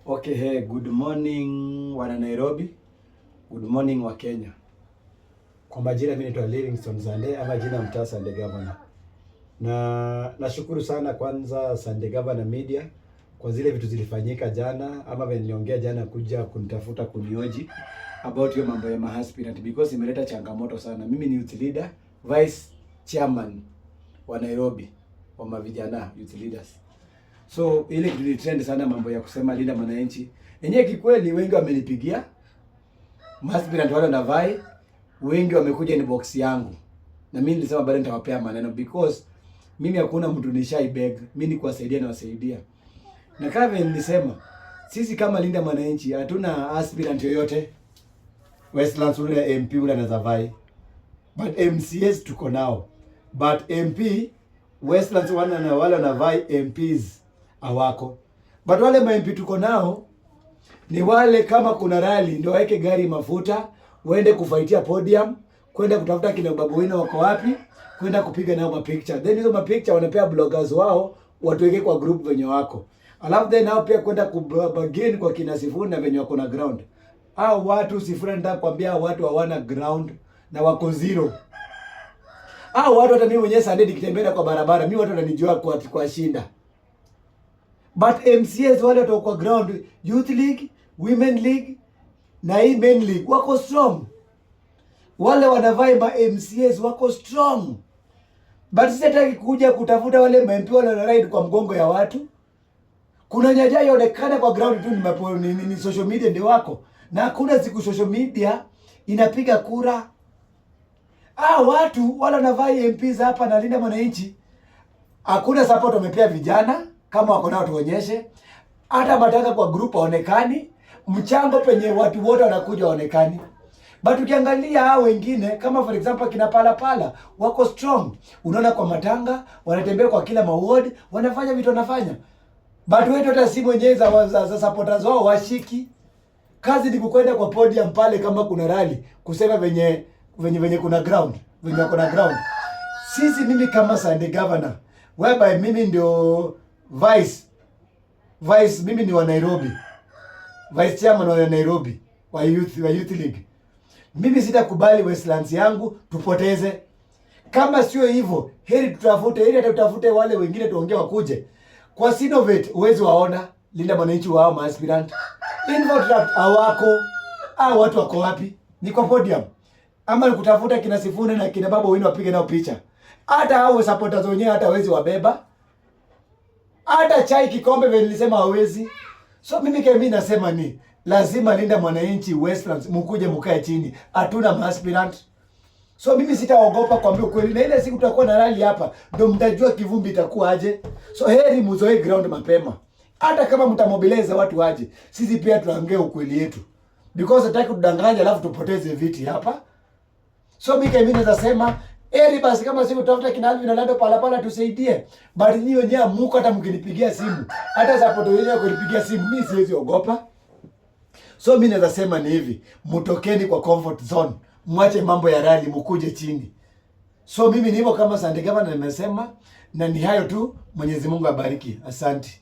Okay, hey, good morning wana Nairobi. Good morning wa Kenya. Kwa majina mimi naitwa Livingstone Sande ama jina mtaa Sande Governor. Na nashukuru sana kwanza Sande Governor Media kwa zile vitu zilifanyika jana ama vile niliongea jana kuja kunitafuta kunioji about hiyo mambo ya aspirant because imeleta changamoto sana. Mimi ni youth leader, vice chairman wa Nairobi wa mavijana youth leaders. So ile kitu trend sana mambo ya kusema linda mwananchi. Yenyewe kikweli wengi wamenipigia. Aspirant wale na vai wengi wamekuja inbox yangu. Na mimi nilisema bado nitawapea maneno because mimi hakuna mtu nishai beg. Mimi ni kuwasaidia na wasaidia. Na kama vile nilisema sisi kama linda mwananchi hatuna aspirant yoyote. Westlands ule MP ule anaweza vai. But MCS tuko nao. But MP Westlands wale na vai MPs hawako. But wale MP tuko nao ni wale kama kuna rally ndio waweke gari mafuta, waende kufaitia podium, kwenda kutafuta kina Babu Wino wako wapi, kwenda kupiga nao mapicture. Then hizo mapicture wanapea bloggers wao watuweke kwa group wenye wako. Alafu then nao pia kwenda kubagain kwa kina Sifuna na wenye wako na ground. Hao watu Sifuna ndio kwambia watu hawana ground na wako zero. Hao watu hata mimi mwenyewe Sunday nikitembea kwa barabara, mimi watu wananijua kwa shinda. But MCS wale watu kwa ground, Youth League, Women League na hii Men League wako strong. Wale wanavai ma MCS wako strong. But sitaki kuja kutafuta wale MP wale wana ride kwa mgongo ya watu. Kuna nyaja yaonekana kwa ground tu ni social media ndio wako. Na hakuna siku social media inapiga kura. Watu wale wanavai MPs hapa na linda mwananchi. Hakuna support wamepea vijana. Kama wako nao tuonyeshe. Hata mataka kwa group waonekani. Mchango penye watu wote wanakuja waonekani. But ukiangalia hao wengine kama for example kina Pala wako strong. Unaona kwa matanga, wanatembea kwa kila maward, wanafanya vitu wanafanya. But wewe hata si mwenyewe za supporters wao washiki. Kazi ni kukwenda kwa podium pale kama kuna rally, kusema venye kuna ground, venye kuna ground. Mimi kama Sunday Governor, whereby mimi ndio vice mimi ni wa Nairobi. Vice chairman wa Nairobi wa youth league. Mimi sitakubali Westlands yangu tupoteze. Kama sio hivyo, heri tutafute wale wengine tuongee wakuje. Kwa Sinovate uwezi waona linda mwananchi wao ma aspirant. Invodraft hawako. Watu wako wapi? Ni kwa podium. Ama kutafuta kina Sifuna na kina Babu Wino wapige nao picha. Hata hao supporters wenyewe hata hawezi wabeba. Hata chai kikombe vile nilisema hawezi. So mimi nasema ni lazima linda mwananchi Westlands mkuje mkae chini. Hatuna aspirant. So mimi sitaogopa kuambia kweli, na ile siku tutakuwa na rally hapa ndio mtajua kivumbi itakuwa aje. So heri mzoe ground mapema. Hata kama mtamobilize watu aje, sisi pia tuongee ukweli yetu. Because hataki kudanganya alafu tupoteze viti hapa. So mimi naweza sema heri basi kama siku tutafuta kina Alvin na Lando Pala tusaidie. Bali nyinyi wenyewe mko hata mkinipigia simu. Hata support wenyewe kunipigia simu mimi siwezi ogopa. So mimi naweza sema ni hivi, mtokeni kwa comfort zone. Mwache mambo ya rally mkuje chini. So mimi ni hivyo kama Sunday Governor nimesema, na ni hayo tu. Mwenyezi Mungu abariki. Asante.